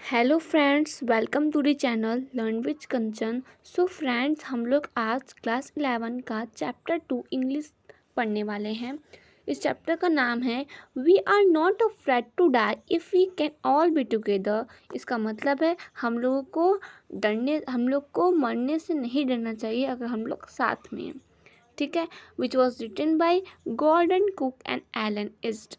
Hello friends, welcome to the channel learn with Kanchan. So friends, हम लोग आज class 11 का चैप्टर 2 इंग्लिश पढ़ने वाले हैं। इस चैप्टर का नाम है we are not afraid to die if we can all be together. इसका मतलब है हम लोग को मरने से नहीं डरना चाहिए अगर हम लोग साथ में हैं। ठीक है, which was written by Gordon Cook and Alan East.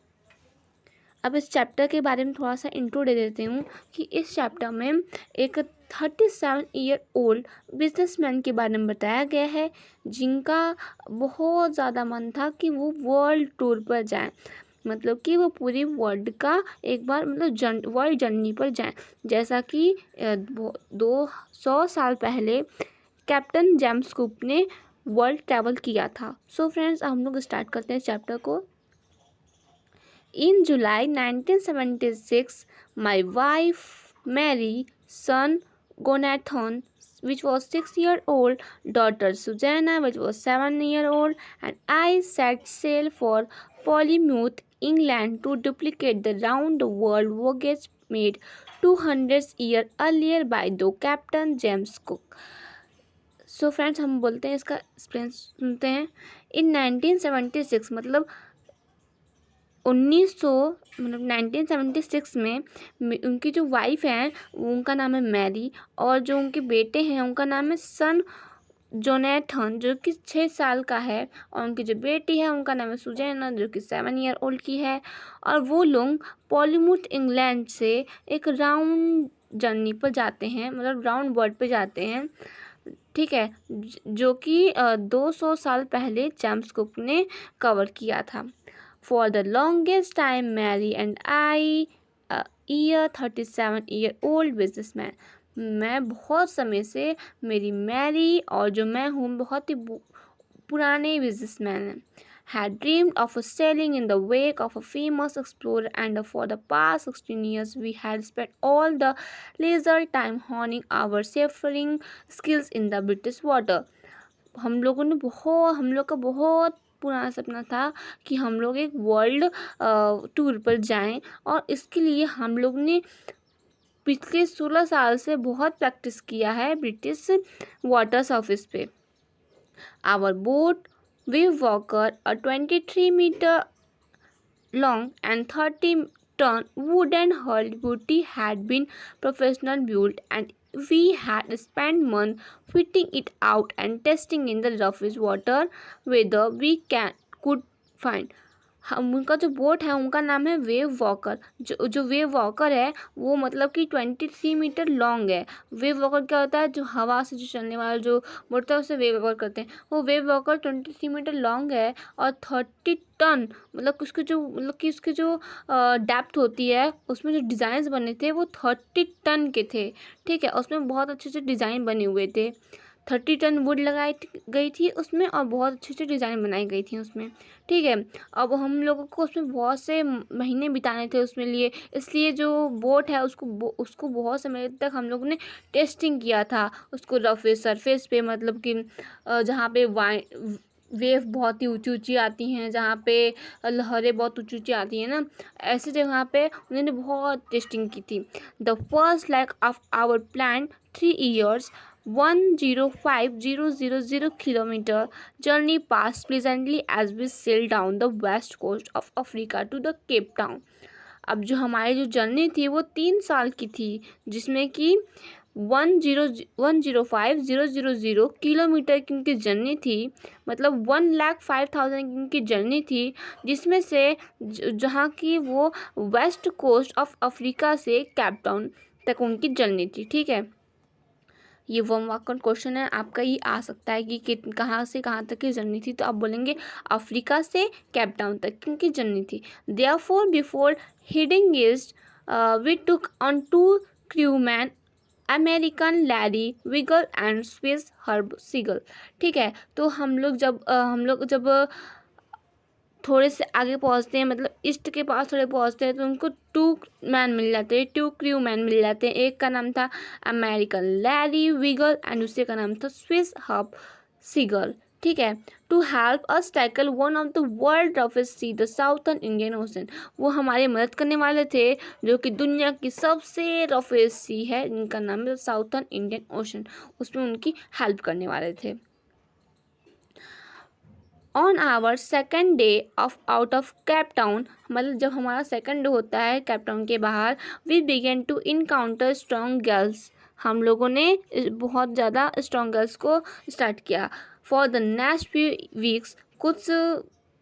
अब इस चैप्टर के बारे में थोड़ा सा इंट्रो दे देती हूँ कि इस चैप्टर में एक 37 ईयर ओल्ड बिजनेसमैन के बारे में बताया गया है, जिनका बहुत ज़्यादा मन था कि वो वर्ल्ड टूर पर जाएं। मतलब कि वो पूरी वर्ल्ड का एक बार वर्ल्ड जर्नी पर जाएं, जैसा कि 200 साल पहले कैप्टन जेम्स कुक ने वर्ल्ड ट्रैवल किया था। सो फ्रेंड्स, हम लोग स्टार्ट करते हैं चैप्टर को। In July 1976, my wife Mary, son Gonathan, which was 6-year-old, daughter Susanna, which was 7-year-old, and I set sail for Plymouth, England to duplicate the round-the-world voyage made 200 years earlier by the Captain James Cook. So friends, हम बोलते हैं इसका explain सुनते हैं। In 1976 मतलब 1976 में उनकी जो वाइफ हैं उनका नाम है मैरी, और जो उनके बेटे हैं उनका नाम है सन जोनेथन, जो कि 6 साल का है, और उनकी जो बेटी है उनका नाम है सुजैना, जो कि 7 ईयर ओल्ड की है। और वो लोग पॉलीमूथ इंग्लैंड से एक राउंड जर्नी पर जाते हैं, मतलब राउंड वर्ल्ड पे जाते हैं। ठीक है, जो कि 200 साल पहले जेम्स कुक ने कवर किया था। For the longest time, Mary and I, a 37-year-old businessman, मैं बहुत समय से, मेरी मैरी और जो मैं हूँ बहुत ही पुराने बिजनेसमैन हैं, had dreamed of sailing in the wake of a famous explorer, and for the past 16 years we had spent all the leisure time honing our seafaring skills in the British water. हम लोग का बहुत पुराना सपना था कि हम लोग एक वर्ल्ड टूर पर जाएं, और इसके लिए हम लोग ने पिछले 16 साल से बहुत प्रैक्टिस किया है ब्रिटिश वाटर सर्फेस पे। Our boat Wave Walker, a 23 मीटर long and 30-ton wooden hull beauty had been professional built, and we had spent months fitting it out and testing in the roughest water whether we could find. उनका जो boat है उनका नाम है wave walker. जो wave walker है वो मतलब कि 23 मीटर लॉन्ग है। वेव वॉकर क्या होता है? जो हवा से जो चलने वाला जो बोट है उसे वेव वॉकर करते हैं। वो वेव वॉकर 23 मीटर लॉन्ग है और 30 टन, मतलब उसकी जो डेप्थ होती है, उसमें जो डिज़ाइंस बने थे वो 30 टन के थे। ठीक है, उसमें बहुत अच्छे अच्छे डिज़ाइन बने हुए थे। 30 टन वुड लगाई गई थी उसमें, और बहुत अच्छे अच्छे डिज़ाइन बनाई गई थी उसमें। ठीक है, अब हम लोगों को उसमें बहुत से महीने बिताने थे उसमें लिए, इसलिए जो बोट है उसको बहुत समय तक हम लोगों ने टेस्टिंग किया था उसको रफेस सरफेस पे, मतलब कि जहाँ पे वेव बहुत ही ऊंची ऊंची आती हैं, जहाँ पे लहरें बहुत ऊंची ऊंची आती हैं ना, ऐसी जगह पे उन्होंने बहुत टेस्टिंग की थी। The first leg of our plan 3 years 105,000 kilometer journey passed pleasantly as we sailed down the west coast of Africa to the Cape Town. अब जो हमारी जो जर्नी थी वो 3 साल की थी, जिसमें कि 105,000 किलोमीटर की उनकी जर्नी थी, मतलब 105,000 की उनकी जर्नी थी, जिसमें से जहाँ की वो वेस्ट कोस्ट ऑफ अफ्रीका से केप टाउन तक उनकी जर्नी थी। ठीक है, ये 1 मार्क का क्वेश्चन है आपका, ये आ सकता है कि कहाँ से कहाँ तक की जर्नी थी, तो आप बोलेंगे अफ्रीका से केप टाउन तक की उनकी जर्नी थी। Therefore before heading east we took on 2 crewmen, American Larry Vigil and Swiss Herb Seigal. ठीक है, तो हम लोग जब थोड़े से आगे पहुंचते हैं, मतलब ईस्ट के पास थोड़े पहुंचते हैं, तो उनको 2 मैन मिल जाते हैं, 2 क्रू मैन मिल जाते हैं। एक का नाम था अमेरिकन लैरी विगल एंड दूसरे का नाम था स्विस हर्ब सीगल। ठीक है, to help us tackle one of the world roughest sea the southern Indian ocean. वो हमारी मदद करने वाले थे जो कि दुनिया की सबसे रफेस्ट सी है, जिनका नाम है साउथर्न इंडियन ओशन, उसमें उनकी हेल्प करने वाले थे। On our second day off out of Cape Town, मतलब जब हमारा सेकेंड डे होता है कैप टाउन के बाहर, we began to encounter strong girls, हम लोगों ने बहुत ज़्यादा स्ट्रॉन्ग गर्ल्स को स्टार्ट किया। For the next few weeks, कुछ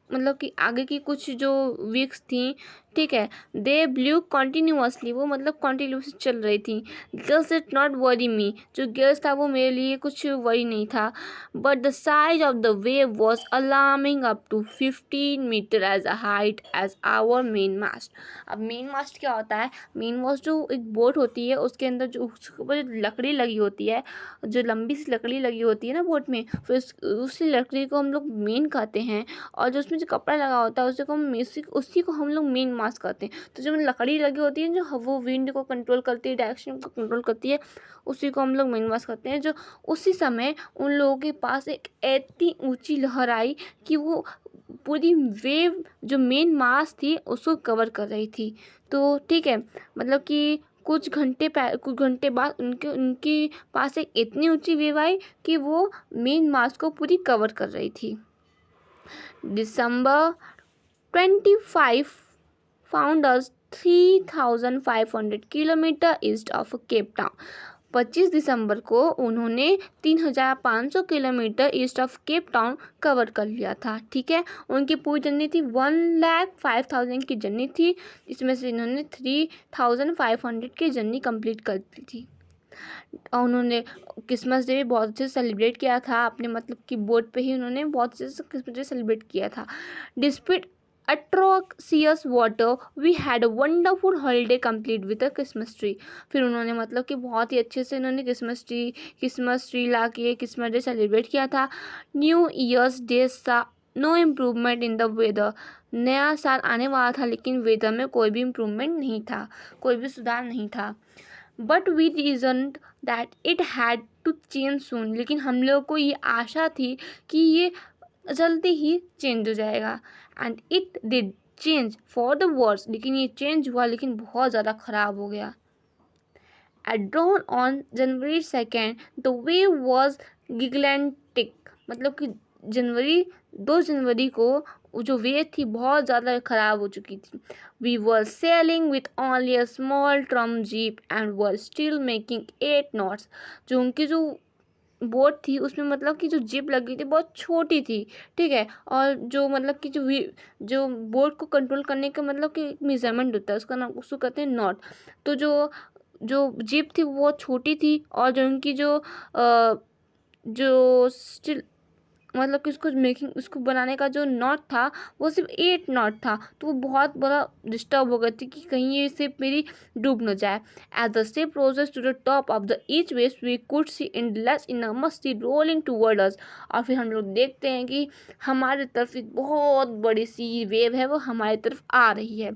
मतलब कि आगे की कुछ जो वीक्स थी, ठीक है, दे ब्लू कॉन्टीन्यूसली, वो मतलब कॉन्टीन्यूसली चल रही थी। गर्ल्स डिड नॉट वरी मी, जो गर्ल्स था वो मेरे लिए कुछ वरी नहीं था। But the size of the wave was alarming up to 15 metre as a height as our main mast. अब मेन मास्ट क्या होता है? मेन मास्ट जो एक बोट होती है, उसके अंदर जो उसके ऊपर जो लकड़ी लगी होती है, जो लंबी सी लकड़ी लगी होती है ना बोट में, फिर उसी लकड़ी को हम लोग मेन कहते हैं। और जो उसमें जो कपड़ा लगा होता है उसी को हम लोग मेन मास्ट कहते हैं। तो जो लकड़ी लगी होती है, जो वो विंड को कंट्रोल करती है, डायरेक्शन को कंट्रोल करती है, उसी को हम लोग मेन मास्ट कहते हैं। जो उसी समय उन लोगों के पास एक इतनी ऊंची लहर आई कि वो पूरी वेव जो मेन मास्ट थी उसको कवर कर रही थी। तो ठीक है, मतलब कि कुछ घंटे बाद उनके पास एक इतनी ऊंची वेव आई कि वो मेन मास्ट को पूरी कवर कर रही थी। December 25 found us 3,500 kilometre east of Cape Town. 25 दिसंबर को उन्होंने 3,500 kilometre east of Cape Town cover कर लिया था। ठीक है, उनकी पूरी जर्नी थी 1,05,000 की जर्नी थी, इसमें से इन्होंने 3,500 की जर्नी कंप्लीट कर दी थी। और उन्होंने क्रिसमस डे भी बहुत अच्छे से सेलिब्रेट किया था अपने, मतलब कि बोट पे ही उन्होंने बहुत अच्छे से क्रिसमस डे सेलिब्रेट किया था। Despite atrocious water we had a wonderful holiday complete with a Christmas tree. फिर उन्होंने मतलब कि बहुत ही अच्छे से उन्होंने क्रिसमस ट्री ला के क्रिसमस डे सेलिब्रेट किया था। New year's day saw no improvement in the weather. नया साल आने वाला था लेकिन वेदर में कोई भी इम्प्रूवमेंट नहीं था, कोई भी सुधार नहीं था। But we reasoned that it had to change soon, लेकिन हम लोग को ये आशा थी कि ये जल्दी ही चेंज हो जाएगा। And it did change for the worse, लेकिन ये चेंज हुआ लेकिन बहुत ज़्यादा ख़राब हो गया। At drone on January 2 the wave was gigantic, मतलब कि 2 जनवरी को जो वेव थी बहुत ज़्यादा ख़राब हो चुकी थी। We were sailing with only a small storm jib and were still making 8 knots. जो उनकी जो बोट थी उसमें मतलब कि जो जिप लगी थी बहुत छोटी थी, ठीक है, और जो मतलब कि जो बोट को कंट्रोल करने का मतलब कि एक मेजरमेंट होता है, उसका नाम उसको कहते हैं नॉट। तो जो जिप थी वो छोटी थी, और जो उनकी जो स्टिल मतलब कि उसको बनाने का जो नॉट था वो सिर्फ 8 नॉट था। तो वो बहुत बड़ा डिस्टर्ब हो गई थी कि कहीं ये सिर्फ मेरी डूब न जाए। As the ship rose to the top of the each wave we could see endless enormous sea rolling toward us. और फिर हम लोग देखते हैं कि हमारी तरफ एक बहुत बड़ी सी वेव है, वो हमारी तरफ आ रही है।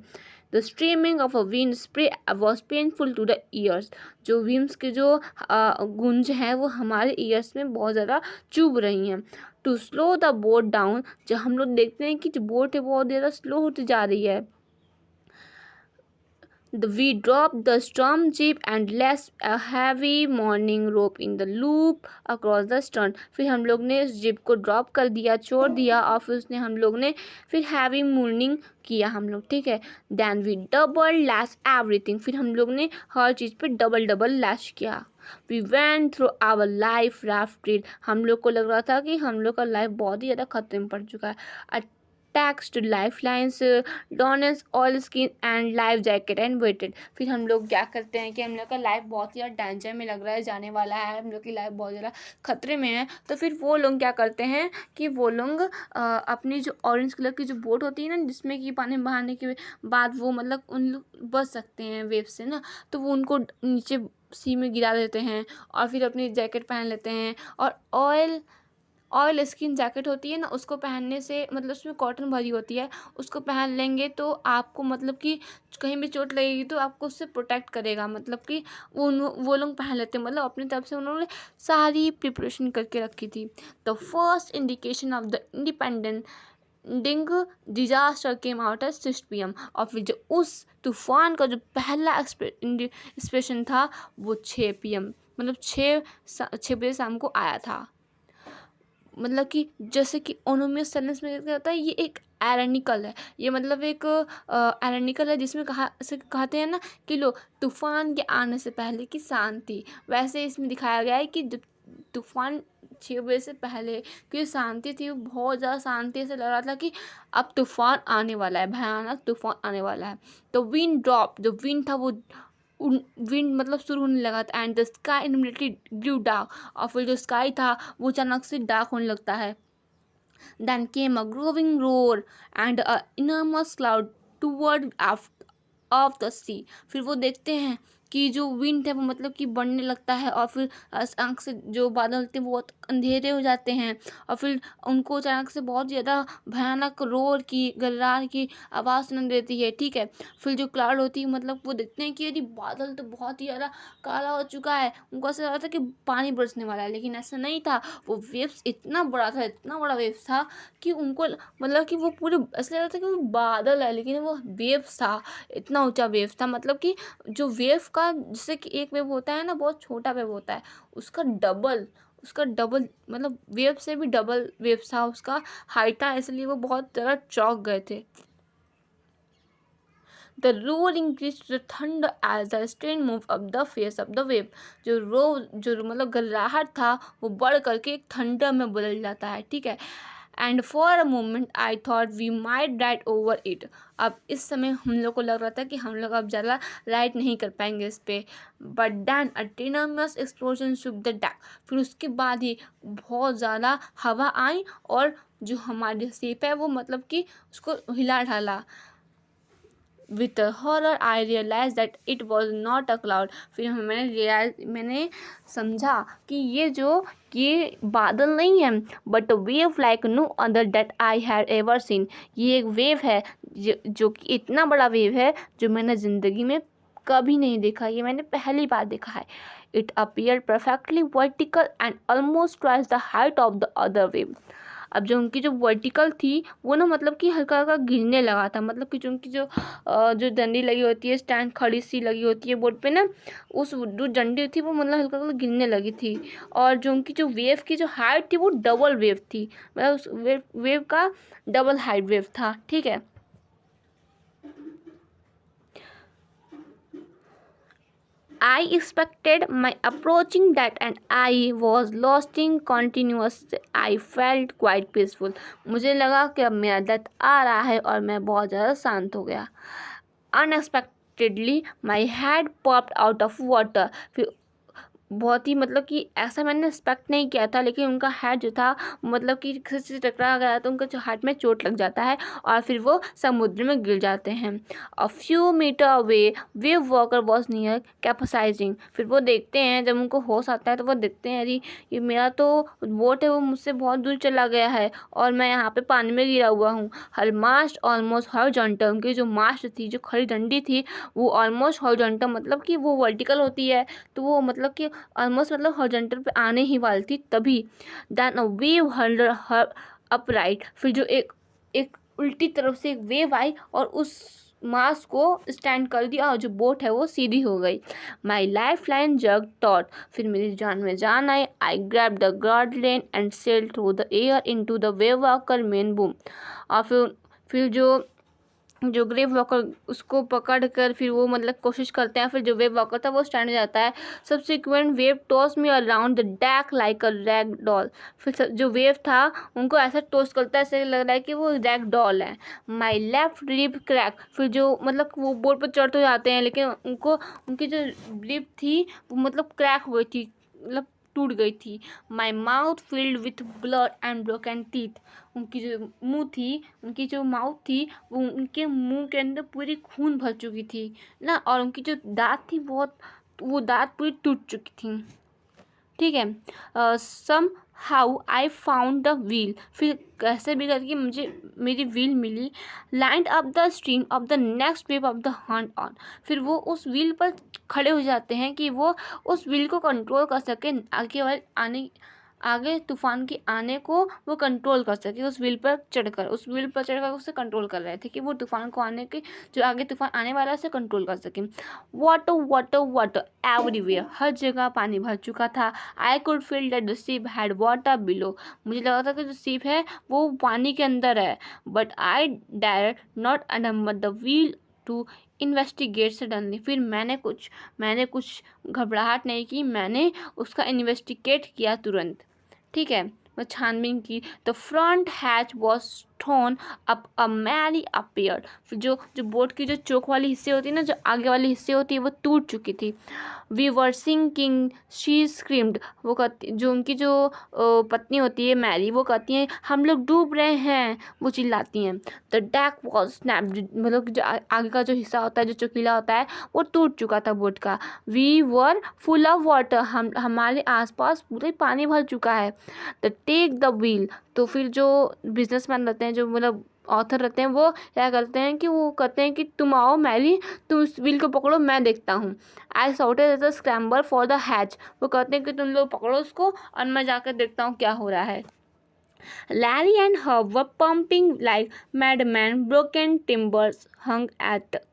The streaming of a wind spray was painful to the ears. जो विम्स की जो गूंज है वो हमारे ईयर्स में बहुत ज़्यादा चुभ रही हैं। To slow the boat down, जब हम लोग देखते हैं कि जो बोट है बहुत ज़्यादा स्लो होती जा रही है। We dropped the storm jeep and left a heavy morning rope in the loop across the stern। फिर हम लोग ने इस जिप को ड्रॉप कर दिया, छोड़ दिया, और फिर उसने हम लोग ने फिर हैवी मोर्निंग किया हम लोग, ठीक है। Then we double lash everything, फिर हम लोग ने हर चीज़ पे डबल लैश किया। We went through our life raft reel, हम लोग को लग रहा था कि हम लोग का लाइफ बहुत ही ज़्यादा खतरे में पड़ चुका है। Tax two life lines, donned oil skin and life jacket and waited. फिर हम लोग क्या करते हैं कि हम लोग का लाइफ बहुत ही ज़्यादा डेंजर में लग रहा है, जाने वाला है, हम लोग की लाइफ बहुत ज़्यादा खतरे में है। तो फिर वो लोग क्या करते हैं कि वो लोग अपनी जो ऑरेंज कलर की जो बोट होती है ना, जिसमें कि पानी बहाने के बाद वो मतलब उन लोग बच सकते हैं वेव से ना, तो वो उनको नीचे सी में गिरा देते हैं और फिर अपनी जैकेट पहन लेते हैं और ऑयल ऑयल स्किन जैकेट होती है ना, उसको पहनने से मतलब उसमें कॉटन भरी होती है, उसको पहन लेंगे तो आपको मतलब कि कहीं भी चोट लगेगी तो आपको उससे प्रोटेक्ट करेगा। मतलब कि वो लोग पहन लेते हैं, मतलब अपनी तरफ से उन्होंने सारी प्रिपरेशन करके रखी थी। The first indication of the independent ding disaster came out at 6 PM। और फिर जो उस तूफान का जो पहला एक्सप्रेशन था वो 6 PM, मतलब 6 बजे शाम को आया था। मतलब कि जैसे कि ओनोमियस सेलेंस में क्या होता है, ये एक एरनिकल है, ये मतलब एक एरनिकल है जिसमें कहते हैं ना कि लो तूफान के आने से पहले की शांति। वैसे इसमें दिखाया गया है कि जब तूफान 6 बजे से पहले की शांति थी, वो बहुत ज़्यादा शांति, ऐसे लग रहा था कि अब तूफान आने वाला है, भयानक तूफान आने वाला है। तो विंड ड्रॉप, जो विंड था वो विंड मतलब शुरू होने लगा था। And the sky immediately glue dark, और फिर जो स्काई था वो अचानक से डार्क होने लगता है। Then came a growing roar and a enormous cloud toward of the sea. फिर वो देखते हैं कि जो विंड है वो मतलब कि बढ़ने लगता है, और फिर अचानक से जो बादल थे वो बहुत अंधेरे हो जाते हैं, और फिर उनको अचानक से बहुत ज़्यादा भयानक रोर की गर्रार की आवाज़ सुनाई देती है। ठीक है, फिर जो क्लाउड होती है मतलब वो देखते हैं कि यदि बादल तो बहुत ही ज़्यादा काला हो चुका है, उनको ऐसा लग रहा था कि पानी बरसने वाला है, लेकिन ऐसा नहीं था। वो वेव्स इतना बड़ा था, इतना बड़ा वेव्स था कि उनको मतलब कि वो पूरे ऐसा लग रहा था कि वो बादल है, लेकिन वो वेव्स था, इतना ऊंचा वेव था। मतलब कि जो वेव का, जैसे कि एक वेव होता है ना, बहुत छोटा वेव होता है, उसका डबल मतलब वेव से भी डबल वेव था, उसका हाइट था, इसलिए वो बहुत ज़्यादा चौंक गए थे। The roar increased to the thunder as the strain moved up the face of the wave। जो मतलब गर्राहट था वो बढ़ करके एक थंडर में बदल जाता है। ठीक है, and for a moment I thought we might ride over it. अब इस समय हम लोग को लग रहा था कि हम लोग अब ज़्यादा राइड नहीं कर पाएंगे इस पे। But then a tremendous explosion shook the deck. फिर उसके बाद ही बहुत ज़्यादा हवा आई और जो हमारी शिप है वो मतलब कि उसको हिला ढाला। With a horror I realized that it was not a cloud। फिर मैंने समझा कि ये बादल नहीं है, but wave like no other that I had ever seen. ये एक वेव है जो कि इतना बड़ा वेव है जो मैंने ज़िंदगी में कभी नहीं देखा, ये मैंने पहली बार देखा है। It appeared perfectly vertical and almost twice the height of the other wave। अब जो उनकी जो वर्टिकल थी वो ना मतलब कि हल्का हल्का गिरने लगा था। मतलब कि जो उनकी जो डंडी लगी होती है, स्टैंड खड़ी सी लगी होती है बोर्ड पे ना, उस जो डंडी थी वो मतलब हल्का हल्का गिरने लगी थी। और जो उनकी जो वेव की जो हाइट थी वो डबल वेव थी, मतलब उस वेव का डबल हाइट वेव था। ठीक है, I expected my approaching that and I was lost in continuous। I felt quite peaceful। मुझे लगा कि अब मेरा डेथ आ रहा है और मैं बहुत ज़्यादा शांत हो गया। Unexpectedly my head popped out of water। फिर बहुत ही मतलब कि ऐसा मैंने एक्सपेक्ट नहीं किया था, लेकिन उनका हेड जो था मतलब कि किसी से टकरा गया तो उनका जो हार्ट में चोट लग जाता है और फिर वो समुद्र में गिर जाते हैं। A few metre away Wave Walker was near capsizing. फिर वो देखते हैं, जब उनको होश आता है तो वो देखते हैं अरे ये मेरा तो बोट है वो मुझसे बहुत दूर चला गया है और मैं यहाँ पे पानी में गिरा हुआ हूँ। हर मास्ट ऑलमोस्ट हॉरिजॉन्टल। उनकी जो मास्ट थी, जो खड़ी डंडी थी, वो ऑलमोस्ट हॉरिजॉन्टल मतलब कि वो वर्टिकल होती है, तो वो मतलब कि ऑलमोस्ट मतलब हॉरिजॉन्टल पे आने ही वाली थी तभी। Then a wave hurled her upright. फिर जो एक उल्टी तरफ से एक वेव आई और उस मास को स्टैंड कर दिया और जो बोट है वो सीधी हो गई। My life line jerked taut. फिर मेरी जान में जान आई। I grab the guard lane and sail through the air into the Wavewalker main boom. और फिर जो ग्रेव वॉकर उसको पकड़ कर फिर वो मतलब कोशिश करते हैं, फिर जो वेव वॉकर था वो स्टैंड हो जाता है। Subsequent wave toss me around the deck like a rag doll. फिर जो वेव था उनको ऐसा टॉस करता है, ऐसे लग रहा है कि वो रैग डॉल है। My left rib crack. फिर जो मतलब वो बोर्ड पर चढ़ तो जाते हैं लेकिन उनकी जो रिब थी वो मतलब क्रैक हो गई थी, मतलब टूट गई थी। My mouth filled with blood and broken teeth. उनकी जो माउथ थी वो उनके मुंह के अंदर पूरी खून भर चुकी थी ना, और उनकी जो दांत थी वो दांत पूरी टूट चुकी थी। ठीक है, somehow I found the wheel, फिर कैसे भी करके मुझे मेरी व्हील मिली. Land up the stream of the next wave of the hunt on, फिर वो उस व्हील पर खड़े हो जाते हैं कि वो उस व्हील को कंट्रोल कर सके, आगे तूफान के आने को वो कंट्रोल कर सके. उस व्हील पर चढ़कर उसे कंट्रोल कर रहे थे कि वो तूफान को आने के, जो आगे तूफान आने वाला है उसे कंट्रोल कर सके. वाटर वाटर वाटर एवरीवेयर, हर जगह पानी भर चुका था. I could feel that the ship had water below, मुझे लगा था कि जो शिप है वो पानी के अंदर है. बट आई डेयर नॉट अनम्बर the wheel to investigate suddenly, फिर मैंने कुछ घबराहट नहीं की, मैंने उसका इन्वेस्टिगेट किया तुरंत. ठीक है, मैं छानबीन की. The front hatch was thrown up a Mary appeared, फिर जो बोट की जो चोक वाली हिस्से होती है ना, जो आगे वाली हिस्से होती है वो टूट चुकी थी. We were sinking she screamed, वो कहती, जो उनकी जो पत्नी होती है मैरी, वो कहती हैं हम लोग डूब रहे हैं, वो चिल्लाती हैं. द डेक वॉज स्नैप्ड, मतलब जो आगे का जो हिस्सा होता है, जो चौकीला होता है, वो टूट चुका था बोट का. We were full of water, हमारे आसपास पूरे पानी भर चुका है. द टेक द व्हील, तो फिर जो बिजनेसमैन रहते हैं, जो मतलब ऑथर रहते हैं, वो क्या करते हैं कि वो कहते हैं कि तुम आओ मैरी, तुम उस व्हील को पकड़ो, मैं देखता हूँ. I shouted as a scrambled for the hatch, वो कहते हैं कि तुम लोग पकड़ो उसको और मैं जाकर देखता हूँ क्या हो रहा है. Larry and Herb were pumping like madmen, broken timbers hung at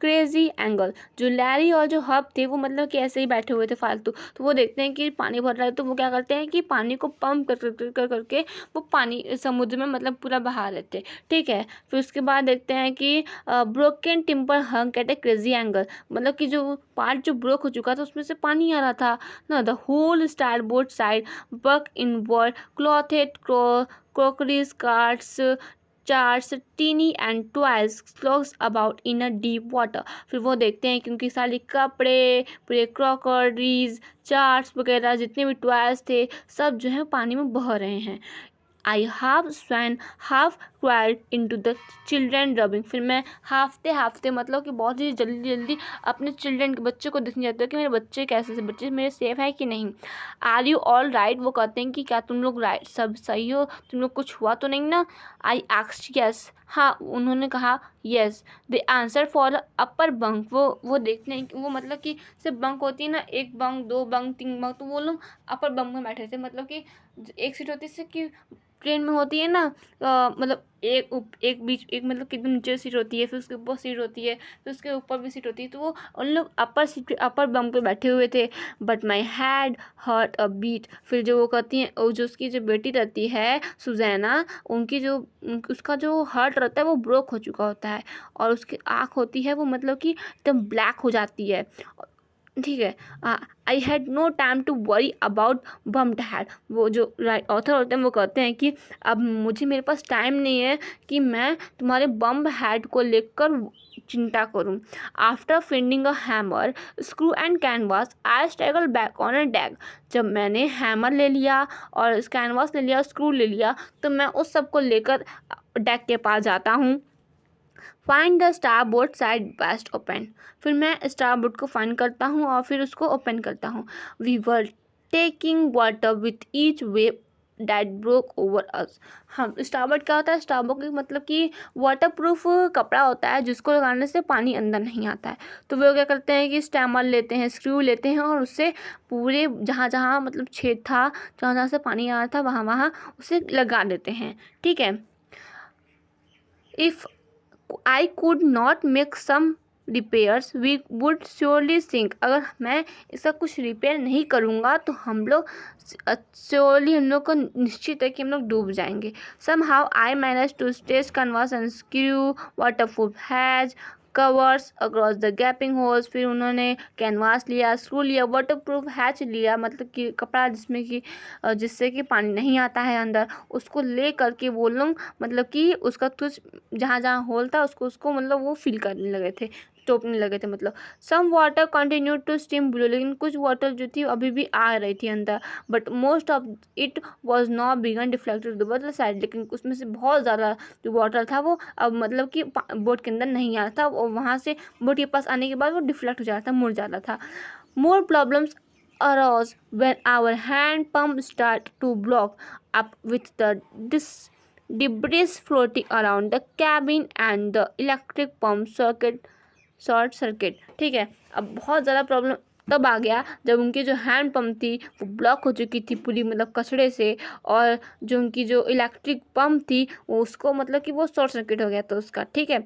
crazy angle. जो लैरी और जो हब थे वो मतलब कि ऐसे ही बैठे हुए थे फालतू, तो वो देखते हैं कि पानी भर रहा है, तो वो क्या करते हैं कि पानी को पंप करके वो पानी समुद्र में मतलब पूरा बहा लेते हैं. ठीक है, फिर उसके बाद देखते हैं कि broken timber hung at a crazy angle, मतलब कि जो पार्ट जो ब्रोक हो चुका था उसमें से पानी आ रहा था ना. The whole starboard side buck inward clothed crockeries, carts, charts, teeny and toys floats about in a deep water. फिर वो देखते हैं कि उनकी सारी कपड़े, पूरे क्रॉकरीज, चार्ट्स वगैरह जितने भी टॉयज थे, सब जो है पानी में बह रहे हैं. I half swam half cried into the children rubbing, फिर मैं हाफते मतलब कि बहुत ही जल्दी अपने चिल्ड्रन के बच्चे को देखने जाते हो कि मेरे बच्चे कैसे, बच्चे मेरे सेफ है कि नहीं. आर यू ऑल राइट, वो कहते हैं कि क्या तुम लोग राइट, सब सही हो, तुम लोग कुछ हुआ तो नहीं ना. आई आस्क्ड यस, हाँ उन्होंने कहा yes. They answer for upper bunk, वो देखते हैं कि वो मतलब कि सिर्फ बंक होती है ना, एक बंक, दो बंक, तीन बंक, तो वो लोग अपर बंक में बैठे थे. मतलब कि एक सीट होती है कि ट्रेन में होती है ना, मतलब एक बीच एक मतलब कितनी नीचे सीट होती है, फिर उसके ऊपर सीट होती है, फिर उसके ऊपर भी सीट होती है, तो वो उन लोग अपर सीट पे अपर बंक पे बैठे हुए थे. But my head hurt a bit, फिर जो वो कहती हैं, और जो उसकी जो बेटी रहती है सुजैना, उनकी जो उसका जो हार्ट रहता है वो ब्रोक हो चुका होता है, और उसकी आँख होती है वो मतलब कि एकदम ब्लैक हो जाती है. ठीक है, I had no time to worry about bumped head, वो जो ऑथर होते हैं वो कहते हैं कि अब मेरे पास टाइम नहीं है कि मैं तुम्हारे बम्ब हैड को लेकर चिंता करूं. After finding a hammer screw and canvas I struggle back on a deck, जब मैंने हैमर ले लिया और कैनवास ले लिया, स्क्रू ले लिया, तो मैं उस सब को लेकर डेक के पास जाता हूँ. Find the starboard side best open, फिर मैं स्टारबोर्ड को फाइंड करता हूँ और फिर उसको ओपन करता हूँ. We were taking water with each wave that broke over us. हम स्टारबोर्ड क्या होता है, स्टारबोर्ड मतलब कि वाटर प्रूफ कपड़ा होता है जिसको लगाने से पानी अंदर नहीं आता है. तो वो क्या करते हैं कि स्टैमर लेते हैं, स्क्रू लेते हैं और उससे पूरे जहाँ जहाँ मतलब छेद था, जहाँ जहाँ से पानी आ रहा था, वहाँ वहाँ उसे लगा देते हैं. ठीक है, if I could not make some repairs we would surely sink, अगर मैं इसका कुछ रिपेयर नहीं करूँगा तो हम लोग श्योरली, हम लोग को निश्चित है कि हम लोग डूब जाएंगे. Somehow I managed to stretch canvas and screw waterproof hatch covers across the gapping holes, फिर उन्होंने कैनवास लिया, स्क्रू लिया, वाटरप्रूफ हैच लिया, मतलब कि कपड़ा जिससे कि पानी नहीं आता है अंदर, उसको ले करके वो लोग मतलब कि उसका कुछ जहाँ जहाँ होल था उसको मतलब वो फिल करने लगे थे, टोपने लगे थे. मतलब some water continue to steam blue, लेकिन कुछ वाटर जो थी अभी भी आ रही थी अंदर. But most of it was not बिगन डिफ्लेक्टेड द अदर साइड, लेकिन उसमें से बहुत ज़्यादा जो वाटर था वो अब मतलब कि बोट के अंदर नहीं आ रहा था, और वहाँ से बोट के पास आने के बाद वो डिफ्लेक्ट हो जाता था, मुड़ जाता था. More problems arose when our hand pump started to block up with the debris floating around the cabin and the electric pump circuit short circuit. ठीक है, अब बहुत ज़्यादा प्रॉब्लम तब आ गया जब उनकी जो हैंड पंप थी वो ब्लॉक हो चुकी थी पूरी, मतलब कचड़े से, और जो उनकी जो इलेक्ट्रिक पंप थी वो उसको मतलब कि वो शॉर्ट सर्किट हो गया था उसका। ठीक है,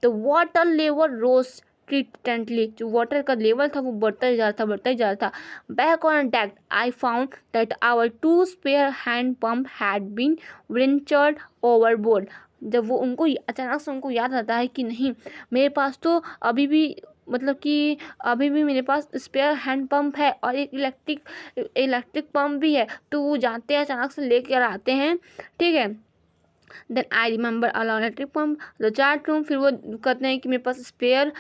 तो वाटर लेवल रोज कंसिस्टेंटली, जो वाटर का लेवल था वो बढ़ता ही जा रहा था, बढ़ता ही जा रहा था। Back on deck I found that our 2 spare hand pump had been ventured overboard. जब वो उनको अचानक से उनको याद आता है कि नहीं, मेरे पास तो अभी भी मतलब कि अभी भी मेरे पास स्पेयर हैंड पंप है और एक इलेक्ट्रिक पंप भी है, तो वो जाते हैं अचानक से लेकर आते हैं। ठीक है, then I remember electric pump the chart room. फिर वो कहते हैं कि मेरे पास स्पेयर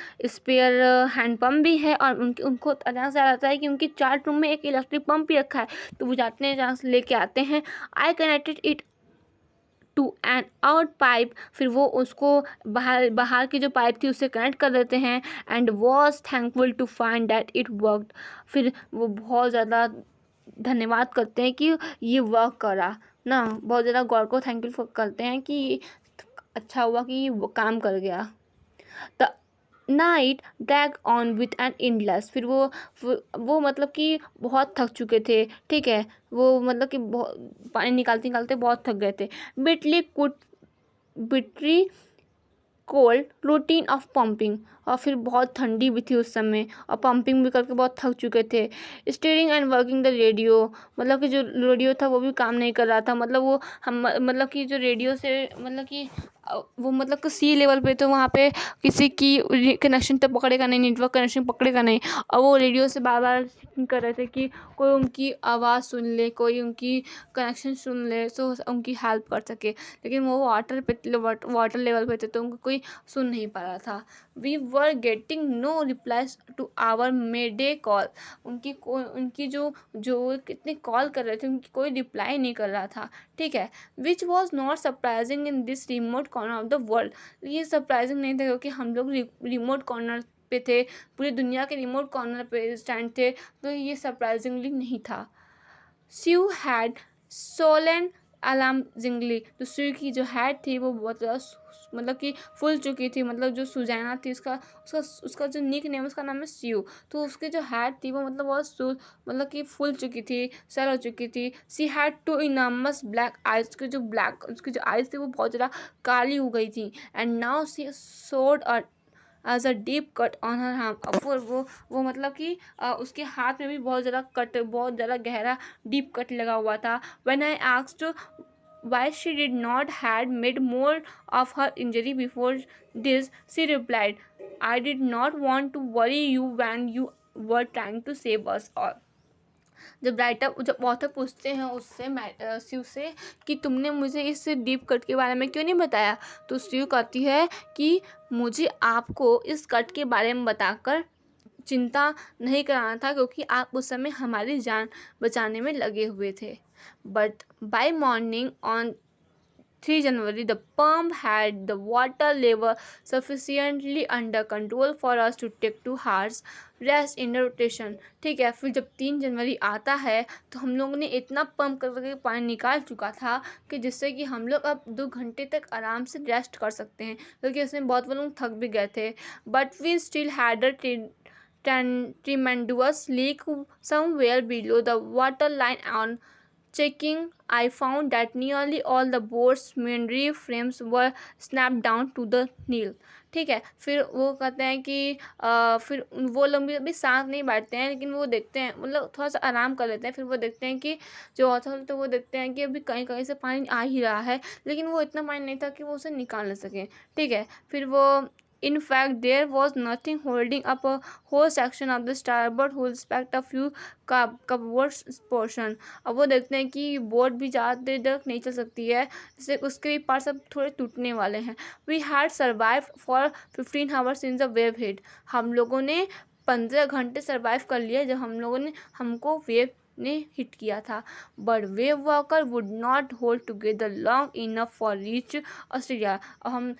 हैंड पम्प भी है, और उनको अचानक से याद आता है कि उनकी चार्ट रूम में एक इलेक्ट्रिक पम्प भी रखा है, तो वो जाते हैं अचानक से लेके आते हैं। I connected it to an out pipe. फिर वो उसको बाहर की जो पाइप थी उससे कनेक्ट कर देते हैं। And was thankful to find that it worked. फिर वो बहुत ज़्यादा धन्यवाद करते हैं कि ये वर्क करा ना, बहुत ज़्यादा गॉड को थैंकफुल करते हैं कि अच्छा हुआ कि वो काम कर गया। The night drag on with an endless. फिर वो मतलब कि बहुत थक चुके थे। ठीक है, वो मतलब कि बहुत पानी निकालते निकालते बहुत थक गए थे। बिटरी कोल्ड रूटीन ऑफ पंपिंग। और फिर बहुत ठंडी भी थी उस समय, और पंपिंग भी करके बहुत थक चुके थे। Steering and working the radio. मतलब कि जो रेडियो था वो भी काम नहीं कर रहा था। मतलब वो हम मतलब कि जो रेडियो से मतलब कि वो मतलब कि सी लेवल पे, तो वहाँ पे किसी की कनेक्शन तो पकड़ेगा नहीं, नेटवर्क कनेक्शन पकड़ेगा नहीं, और वो रेडियो से बार बार कर रहे थे कि कोई उनकी आवाज़ सुन ले, कोई उनकी कनेक्शन सुन ले, तो उनकी हेल्प कर सके। लेकिन वो वाटर लेवल पे थे, तो उनको कोई सुन नहीं पा रहा था। We were getting no replies to our mayday call. उनकी जो कितने कॉल कर रहे थे उनकी कोई रिप्लाई नहीं कर रहा था। ठीक है, which was not surprising in this remote corner of the world. ये सरप्राइजिंग नहीं था क्योंकि हम लोग रिमोट कॉर्नर पे थे, पूरी दुनिया के रिमोट कॉर्नर पे स्टैंड थे, तो ये सरप्राइजिंगली नहीं था। स्यू हैड सोलन अलार्मिंगली। तो स्यू की जो हैड थी वो बहुत ज़्यादा मतलब कि फूल चुकी थी। मतलब जो सुजैना थी उसका जो निक नेम उसका नाम है स्यू। तो उसकी जो हैड थी वो मतलब बहुत मतलब कि फूल चुकी थी, सर हो चुकी थी। She had two enormous black eyes. उसकी जो आइज थी वो बहुत ज़्यादा काली हो गई थी। And now she showed has a deep cut on her arm. और फिर वो मतलब कि उसके हाथ में भी बहुत ज़्यादा गहरा डीप कट लगा हुआ था। When I asked why she did not had made more of her injury before this, she replied, I did not want to worry you when you were trying to save us all. जब author पूछते हैं उससे स्यू से कि तुमने मुझे इस deep cut के बारे में क्यों नहीं बताया, तो स्यू कहती है कि मुझे आपको इस कट के बारे में बताकर चिंता नहीं कराना था, क्योंकि आप उस समय हमारी जान बचाने में लगे हुए थे। But by morning on 3 January, the pump had the water level sufficiently under control for us to take 2 hours rest in the rotation. ठीक है, फिर जब 3 जनवरी आता है तो हम लोगों ने इतना पंप करके पानी निकाल चुका था कि जिससे कि हम लोग अब 2 घंटे तक आराम से रेस्ट कर सकते हैं, क्योंकि उसमें बहुत लोग थक भी गए थे। But we still had a tremendous leak somewhere below the water line. On checking, I found that nearly all the boat's machinery frames were snapped down to the Nile. ठीक है, फिर वो कहते हैं कि फिर वो लोग भी अभी साथ नहीं बैठते हैं, लेकिन वो देखते हैं, मतलब थोड़ा सा आराम कर लेते हैं। फिर वो देखते हैं कि जो ऑथर तो वो देखते हैं कि अभी कहीं कहीं से पानी आ ही रहा है, लेकिन वो इतना पानी नहीं था कि वो उसे निकाल न सकें। ठीक है, फिर वो In fact, there was nothing holding up a whole section of the starboard hull except a few cupboard portion. अब वो देखते हैं कि बोट भी ज़्यादा देर तक नहीं चल सकती है, जैसे उसके भी पार्ट सब थोड़े टूटने वाले हैं। We had survived for 15 hours in the wave head. हम लोगों ने 15 घंटे सर्वाइव कर लिया जब हमको वेव ने हिट किया था, but wave walker would not hold together long enough for reach Australia. अब हम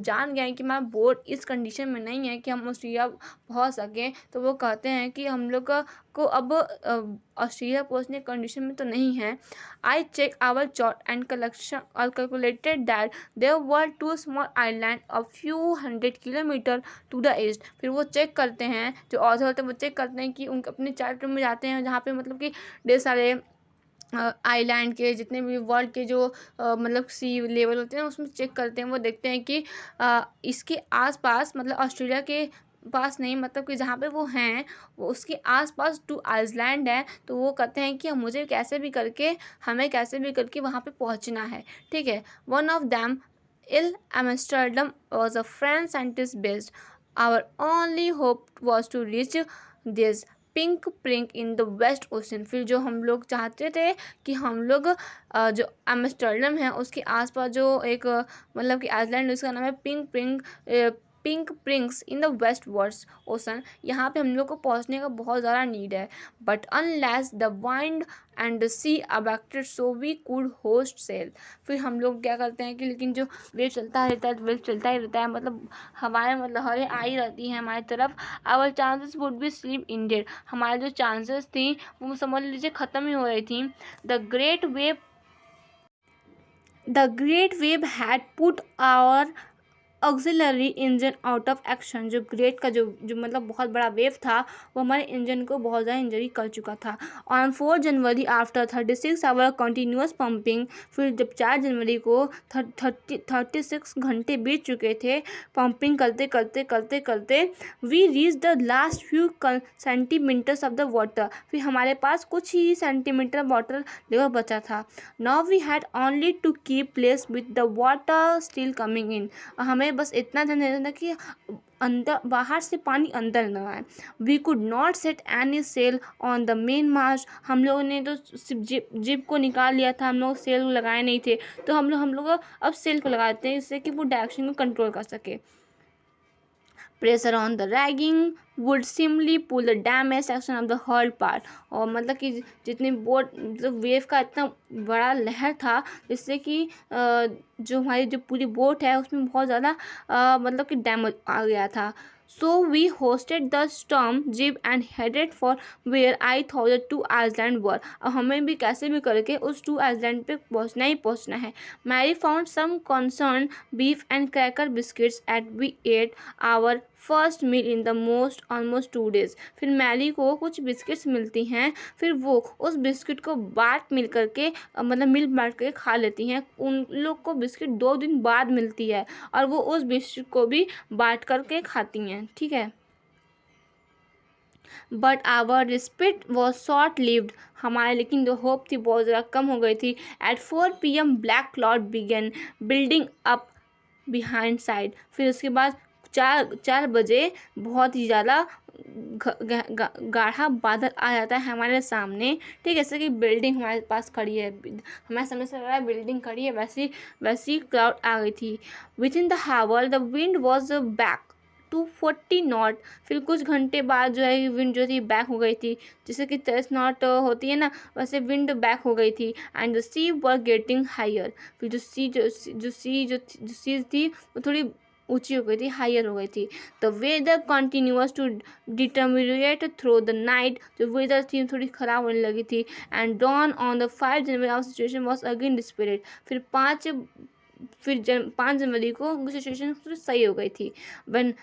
जान गए हैं कि हमारा बोट इस कंडीशन में नहीं है कि हम ऑस्ट्रेलिया पहुंच सकें, तो वो कहते हैं कि हम लोग को अब ऑस्ट्रेलिया पहुंचने कंडीशन में तो नहीं है। I check our chart and collection और calculated that there were two small island a few 100 kilometre to the east. फिर वो चेक करते हैं, जो ऑथर होते हैं वो चेक करते हैं कि उनके अपने चार्ट में जाते हैं जहाँ पे मतलब कि ढेर सारे आइलैंड के जितने भी वर्ल्ड के जो मतलब सी लेवल होते हैं उसमें चेक करते हैं। वो देखते हैं कि इसके आसपास मतलब ऑस्ट्रेलिया के पास नहीं, मतलब कि जहाँ पे वो हैं वो उसके आसपास 2 आइलैंड है। तो वो कहते हैं कि हमें कैसे भी करके वहाँ पे पहुँचना है, ठीक है। One of them Ile Amsterdam was a French scientist based. Our only hope was to reach this pink prink in the west ocean. फिर जो हम लोग चाहते थे कि हम लोग जो एम्स्टर्डम है उसके आसपास जो एक मतलब कि आइलैंड उसका नाम है pink prinks in the west worst ocean. यहाँ पे हम लोग को पहुँचने का बहुत ज़्यादा नीड है, but unless the wind and the sea abated so we could hoist sail. फिर हम लोग क्या करते हैं कि लेकिन जो वेव चलता रहता है, वेव चलता ही रहता है, मतलब हवाएं मतलब लहरें आई रहती हैं हमारी तरफ। Our chances would be slim indeed. हमारे जो चांसेस थी वो समझ लीजिए ख़त्म ही हो रही थी। The great wave had put our auxiliary engine out of action. जो ग्रेट का जो मतलब बहुत बड़ा वेव था वो हमारे इंजन को बहुत ज़्यादा इंजरी कर चुका था। On 4 January after 36 hour continuous pumping. फिर जब 4 जनवरी को 36 घंटे बीत चुके थे पंपिंग करते करते करते करते, we reach the last few centimetres of the water. फिर हमारे पास कुछ ही सेंटीमीटर वाटर लेवल बचा था। Now we had only to keep place with the water still coming in. हमें बस इतना ध्यान देना था कि अंदर बाहर से पानी अंदर न आए। We could not set any sail on the main mast. हम लोगों ने तो सिर्फ जिप को निकाल लिया था, हम लोग सेल लगाए नहीं थे। तो हम लोग अब सेल को लगाते हैं जिससे कि वो डायरेक्शन को कंट्रोल कर सके। Pressure on the raging would simply pull the damage section of the hull part. और मतलब कि जितनी बोट मतलब वेव का इतना बड़ा लहर था जिससे कि जो हमारी जो पूरी बोट है उसमें बहुत ज़्यादा मतलब कि डैमेज आ गया था। So we hoisted the storm jib and headed for where I thought the 2 island were. अब हमें भी कैसे भी करके उस 2 आइलैंड पे पहुंचना ही पहुंचना है। Mary found some concern beef and cracker biscuits ate we ate our first meal in the almost 2 days। फिर मैरी को कुछ बिस्किट्स मिलती हैं, फिर वो उस बिस्किट को मिल बांट के खा लेती हैं। उन लोग को बिस्किट 2 दिन बाद मिलती है और वो उस बिस्किट को भी बांट करके खाती हैं, ठीक है। But our respect was short lived. हमारे लेकिन जो होप थी बहुत ज़्यादा कम हो गई थी। एट 4 PM black cloud began building up behind side. फिर उसके बाद 4 बजे बहुत ही ज़्यादा गाढ़ा बादल आ जाता है हमारे सामने, ठीक है। जैसे कि बिल्डिंग हमारे पास खड़ी है, हमारे सामने से लग रहा है बिल्डिंग खड़ी है, वैसी क्लाउड आ गई थी। Within the hour the wind was back to 40 knot. फिर कुछ घंटे बाद जो है विंड जो थी बैक हो गई थी, जैसे कि 30 नॉट होती है ना, वैसे विंड बैक हो गई थी। And the sea were getting higher. फिर जो सी थी वो थोड़ी ऊंची हो गई थी, हायर हो गई थी। The weather continuous to deteriorate through the night. जो वेदर थी थोड़ी ख़राब होने लगी थी। And dawn on the 5 January our situation was again desperate. फिर 5 जनवरी को सिचुएशन सही हो गई थी। when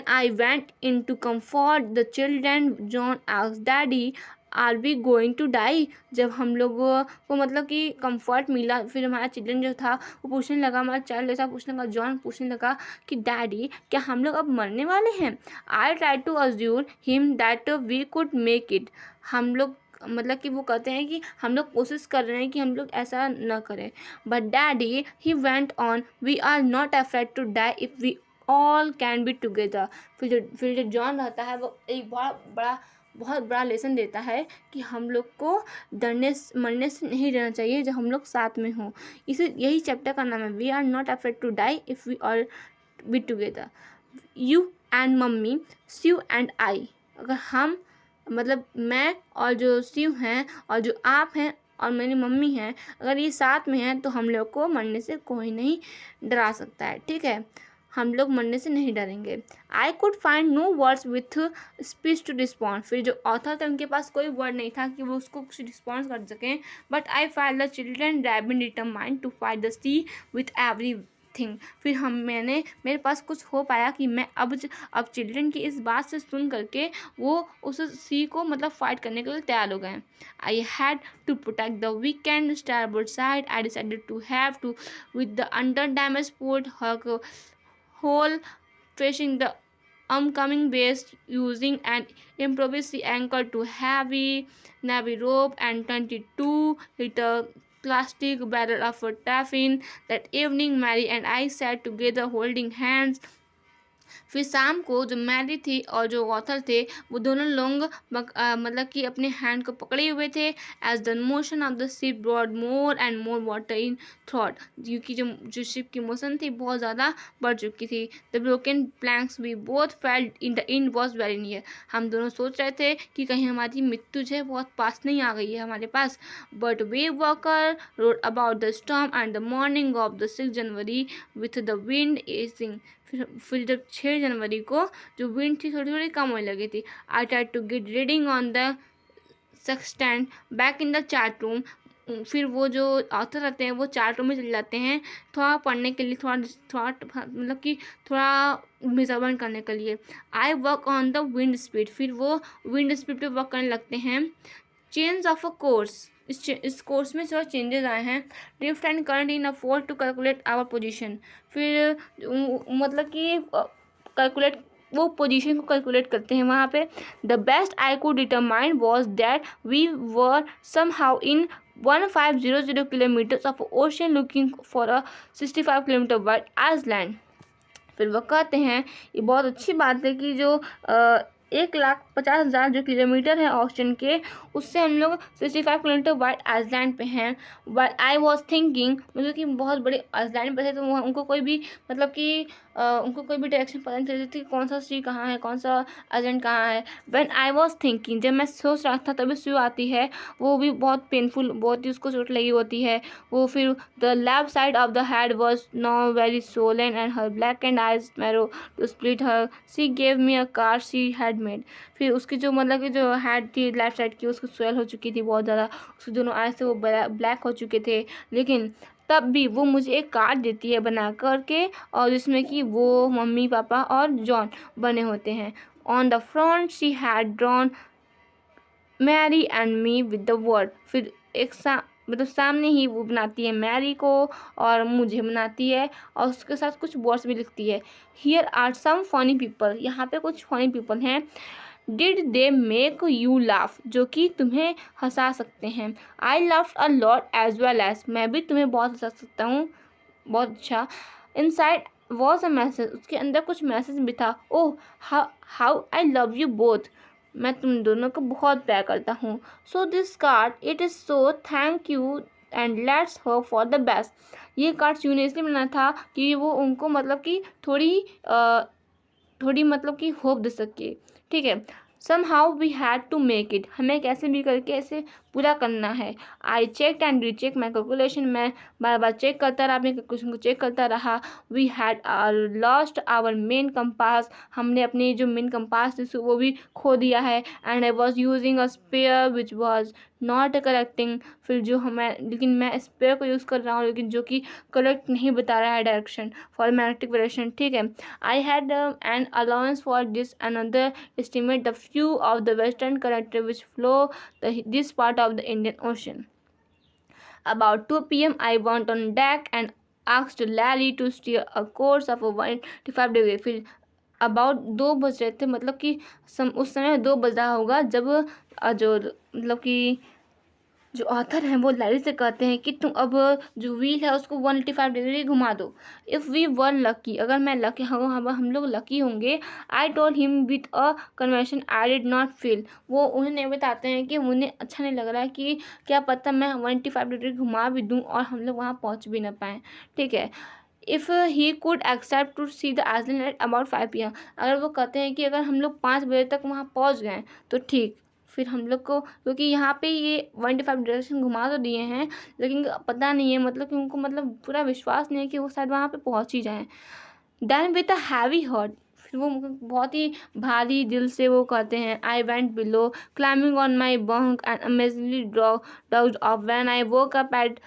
I went in to comfort the children, John asked Daddy, are we going to die. जब हम लोगों को मतलब कि कंफर्ट मिला, फिर हमारा चिल्ड्रन जो था वो पूछने लगा, हमारा चाइल्ड जैसा पूछने लगा, जॉन पूछने लगा कि डैडी क्या हम लोग अब मरने वाले हैं। I try to assure him that we could make it. हम लोग मतलब कि वो कहते हैं कि हम लोग कोशिश कर रहे हैं कि हम लोग ऐसा न करें। But daddy he went on, we are not afraid to die if we all can be together. फिर जो जॉन रहता है वो एक बहुत बड़ा लेसन देता है कि हम लोग को मरने से नहीं रहना चाहिए जब हम लोग साथ में हों। यही चैप्टर का नाम है, we are not afraid to die if we all be together. You and mummy, Sue and I. अगर हम मतलब मैं और जो शिव हैं और जो आप हैं और मेरी मम्मी हैं, अगर ये साथ में हैं तो हम लोग को मरने से कोई नहीं डरा सकता है, ठीक है। हम लोग मरने से नहीं डरेंगे। I could find no words with speech to respond. फिर जो ऑथर थे उनके पास कोई वर्ड नहीं था कि वो उसको कुछ रिस्पॉन्स कर सकें। But I file the children driving determined to fight the sea with everything. फिर मेरे पास कुछ हो पाया कि मैं अब चिल्ड्रन की इस बात से सुन करके वो उस सी को मतलब फाइट करने के लिए तैयार हो गए। I had to protect the weakened starboard side. I decided to have to with the under damage port hull hole facing the oncoming base using an improvised anchor to heavy navy rope and 22-liter plastic barrel of taffin. That evening Mary and I sat together holding hands. फिर शाम को जो Mary थी और जो author थे वो दोनों लोग मतलब कि अपने हैंड को पकड़े हुए थे। As the motion of the ship brought more and more water in throat, क्योंकि जो शिप की मोशन थी बहुत ज़्यादा बढ़ चुकी थी। The broken planks we both felt in the end was very near. हम दोनों सोच रहे थे कि कहीं हमारी मृत्यु जो है बहुत पास नहीं आ गई है हमारे पास। But Wavewalker rode about the storm and the morning of the 6 January with the wind easing. फिर जब 6 जनवरी को जो विंड थी थोड़ी थोड़ी कम होने लगी थी। I try to get reading on the sextant back in the chart room. फिर वो जो ऑथर रहते हैं वो चार्ट रूम में चले जाते हैं थोड़ा पढ़ने के लिए, थोड़ा मतलब कि थोड़ा मेजरमेंट करने के लिए। I work on the wind speed. फिर वो विंड स्पीड पे वर्क करने लगते हैं। चेंज ऑफ अ कोर्स, इस कोर्स में थोड़ा चेंजेस आए हैं। Drift and current in a for to calculate our position. फिर मतलब कि कैलकुलेट वो पोजीशन को कैलकुलेट करते हैं वहाँ पे। The best I could determine was that we were somehow in 1500 kilometres of ocean looking for a 65 kilometre wide island. फिर वो कहते हैं ये बहुत अच्छी बात है कि जो 1,50,000 जो किलोमीटर है ओशन के, उससे हम लोग 65 किलोमीटर वाइड आइसलैंड पे हैं। बट आई वॉज थिंकिंग, मतलब कि बहुत बड़े आइसलैंड पे थे तो उनको कोई भी मतलब कि उनको कोई भी डायरेक्शन पता नहीं चलती थी कौन सा सी कहाँ है, कौन सा आइसलैंड कहाँ है। व्हेन आई वॉज थिंकिंग, जब मैं सोच रहा था तभी स्यू आती है। वो भी बहुत पेनफुल, बहुत ही उसको चोट लगी होती है। वो फिर the left side of the head was now very swollen and her black and eyes narrow to split her. She gave me a card she had made. फिर उसकी जो मतलब कि जो हेड थी लेफ्ट साइड की उसको स्वेल हो चुकी थी बहुत ज़्यादा, उसके दोनों आइज से वो ब्लैक हो चुके थे। लेकिन तब भी वो मुझे एक कार्ड देती है बना करके, और जिसमें कि वो मम्मी पापा और जॉन बने होते हैं। On the front she had drawn Mary and me with the word. फिर एक मतलब सामने ही वो बनाती है मैरी को और मुझे बनाती है और उसके साथ कुछ वर्ड्स भी लिखती है। Here are some funny people, यहाँ पे कुछ फनी पीपल हैं। Did they make you laugh, जो कि तुम्हें हंसा सकते हैं। I laughed a lot as well as, मैं भी तुम्हें बहुत हंसा सकता हूँ, बहुत अच्छा। इनसाइड वॉज अ मैसेज, उसके अंदर कुछ मैसेज भी था। Oh how I love you both, मैं तुम दोनों को बहुत प्यार करता हूँ। So this card it is so thank you and let's hope for the best. ये कार्ड यूँ ने इसलिए बनाया था कि वो उनको मतलब कि थोड़ी मतलब कि होप दे सके, ठीक है। Somehow we had to make it, हमें कैसे भी करके ऐसे पूरा करना है। I check and recheck my calculation, मैं बार बार चेक करता रहा, अपने कैलकुलेशन को चेक करता रहा। We had lost our main compass, हमने अपनी जो मेन कंपास थी वो भी खो दिया है। And I was using a spare which was not correcting. फिर जो हमें लेकिन मैं स्पेयर को यूज़ कर रहा हूँ लेकिन जो कि करेक्ट नहीं बता रहा है डायरेक्शन फॉर मैग्नेटिक वेरिएशन, ठीक है। I had an allowance for this another estimate the few of the western current which flow this part of the Indian Ocean. About 2 p.m. I went on deck and asked Larry to steer a course of a 185 degree. फिर about 2 बज रहे थे, मतलब कि उस समय 2 बज रहा होगा जब जो मतलब कि जो ऑथर हैं वो लैरी से कहते हैं कि तुम अब जो व्हील है उसको 185 डिग्री घुमा दो। इफ़ वी वर लकी, अगर मैं लकी हूँ, हम लोग लकी होंगे। I told him with a convention I did not feel, वो उन्हें नहीं बताते हैं कि उन्हें अच्छा नहीं लग रहा है कि क्या पता मैं 185 डिग्री घुमा भी दूँ और हम लोग वहाँ पहुँच भी ना पाएँ, ठीक है। If he could accept to see the island at about 5 p.m, अगर वो कहते हैं कि अगर हम लोग 5 बजे तक वहाँ पहुँच गए तो ठीक, फिर हम लोग को, क्योंकि यहाँ पे ये 185 डायरेक्शन घुमा तो दिए हैं, लेकिन पता नहीं है मतलब कि उनको मतलब पूरा विश्वास नहीं है कि वो शायद वहाँ पे पहुँच ही जाएँ। Then with a heavy heart, फिर वो बहुत ही भारी दिल से वो कहते हैं, I went below climbing on my bunk and amazingly dogged off when I woke up at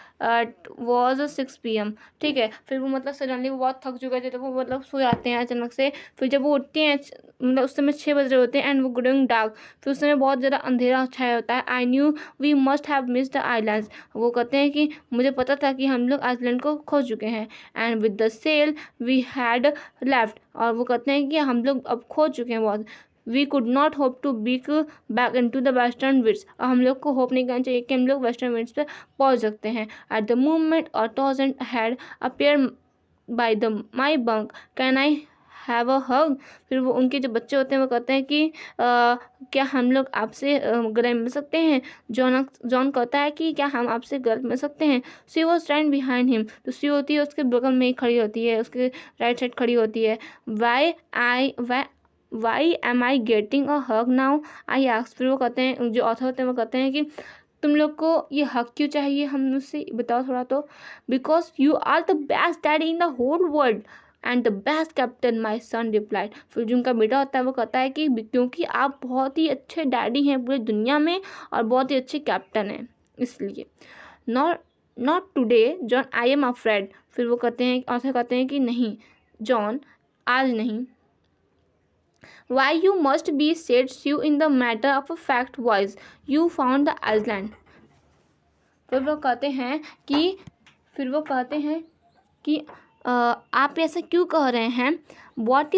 was 6 PM। ठीक है, फिर वो मतलब सडनली वो बहुत थक चुके थे, तो वो मतलब सो जाते हैं अचानक से। फिर जब वो उठते हैं मतलब उस समय 6 बज रहे होते हैं, एंड वो ग्रोइंग डार्क, फिर उस समय बहुत ज़्यादा अंधेरा छाया होता है। I knew we must have missed the islands, वो कहते हैं कि मुझे पता था कि हम लोग आइसलैंड को खो चुके हैं। And with the sail we had left, और वो कहते हैं कि हम लोग अब खो चुके हैं बहुत। We could not hope to beat back into the western winds, और हम लोग को होप नहीं करना चाहिए कि हम लोग वेस्टर्न विंड्स पे पहुंच सकते हैं। एट द मूवमेंट और thousand had appear by the my bunk, can I have a hug. फिर वो उनके जो बच्चे होते हैं वो कहते हैं कि क्या हम लोग आपसे गले मिल सकते हैं। जॉन कहता है कि क्या हम आपसे गले मिल सकते हैं। सी वॉज स्टैंड बिहाइंड हिम, तो सी होती है उसके बगल में ही खड़ी होती है, उसके राइट साइड खड़ी होती है। Why am I getting a hug now, I ask. फिर वो कहते हैं, जो ऑथर होते हैं वो कहते हैं कि तुम लोग को ये हक क्यों चाहिए हम मुझसे बताओ थोड़ा तो। Because you are the best daddy in the whole world and the best captain, my son replied. फिर जो उनका बेटा होता है वो कहता है कि क्योंकि आप बहुत ही अच्छे डैडी हैं पूरी दुनिया में और बहुत ही अच्छे कैप्टन हैं, इसलिए। Not today John, I am afraid. फिर वो कहते हैं, ऑथर कहते हैं कि नहीं जॉन, आज नहीं। Why you must be said you in the matter of a fact was you found the island। फिर वो कहते हैं कि आप ऐसा क्यों कह रहे हैं। what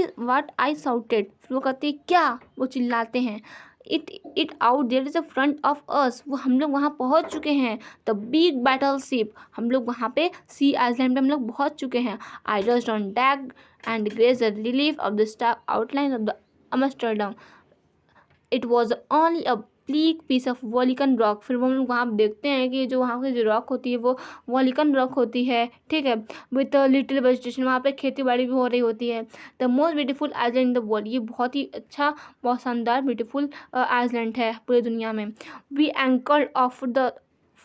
I shouted। फिर वो कहते हैं क्या, वो चिल्लाते हैं। It out there is a front of us, वो हम लोग वहाँ पहुँच चुके हैं। द बिग बैटल शिप, हम लोग वहाँ पे सी आइलैंड पे हम लोग पहुँच चुके हैं। I just on deck and gaze the relief of the star outline of the Amsterdam. It was only a bleak piece of volcanic rock. फिर वो हम लोग वहाँ देखते हैं कि जो वहाँ की जो रॉक होती है वो वॉलिकन रॉक होती है, ठीक है। विथ लिटिल वेजिटेशन, वहाँ पे खेती बाड़ी भी हो रही होती है। The most beautiful island in the world, ये बहुत ही अच्छा, बहुत शानदार ब्यूटीफुल आइलैंड है पूरी दुनिया में। We anchored off the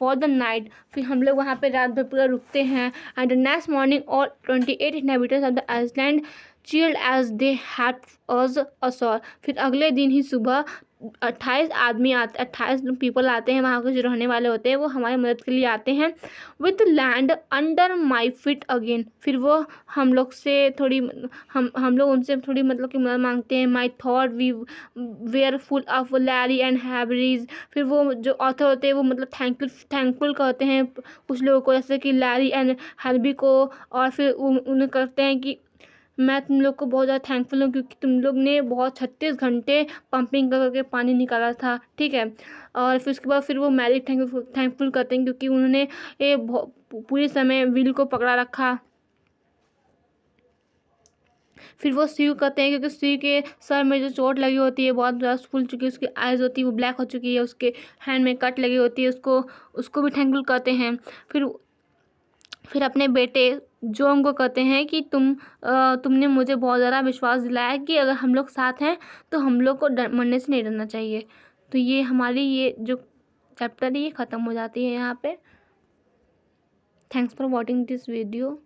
for the night, फिर हम लोग वहाँ पे रात भर पूरा रुकते हैं। And the next morning all 28 inhabitants of the Iceland cheered as they had us ashore. फिर अगले दिन ही सुबह 28 पीपल आते हैं, वहाँ के जो रहने वाले होते हैं वो हमारी मदद के लिए आते हैं। With land under my fit again, फिर वो हम लोग से थोड़ी हम लोग उनसे थोड़ी मतलब कि मदद मांगते हैं। My thought we were full of lorry and hubris. फिर वो जो ऑथर होते हैं वो मतलब थैंकफुल कहते हैं कुछ लोगों को, जैसे कि लैरी एंड हैबरी को। और फिर उन्हें कहते हैं कि मैं तुम लोग को बहुत ज़्यादा थैंकफुल हूँ क्योंकि तुम लोग ने बहुत 36 घंटे पंपिंग करके पानी निकाला था, ठीक है। और फिर उसके बाद फिर वो मैरी थैंकफुल करते हैं क्योंकि उन्होंने ये पूरे समय व्हील को पकड़ा रखा। फिर वो स्यू कहते हैं क्योंकि स्यू के सर में जो चोट लगी होती है, बहुत ज़्यादा फूल चुकी है, उसकी आइज़ होती है वो ब्लैक हो चुकी है, उसके हैंड में कट लगी होती है, उसको भी थैंकफुल करते हैं। फिर अपने बेटे जोंग को कहते हैं कि तुमने मुझे बहुत ज़्यादा विश्वास दिलाया कि अगर हम लोग साथ हैं तो हम लोग को मरने से नहीं डरना चाहिए। तो ये हमारी ये जो चैप्टर है ये ख़त्म हो जाती है यहाँ पे। Thanks for watching this video.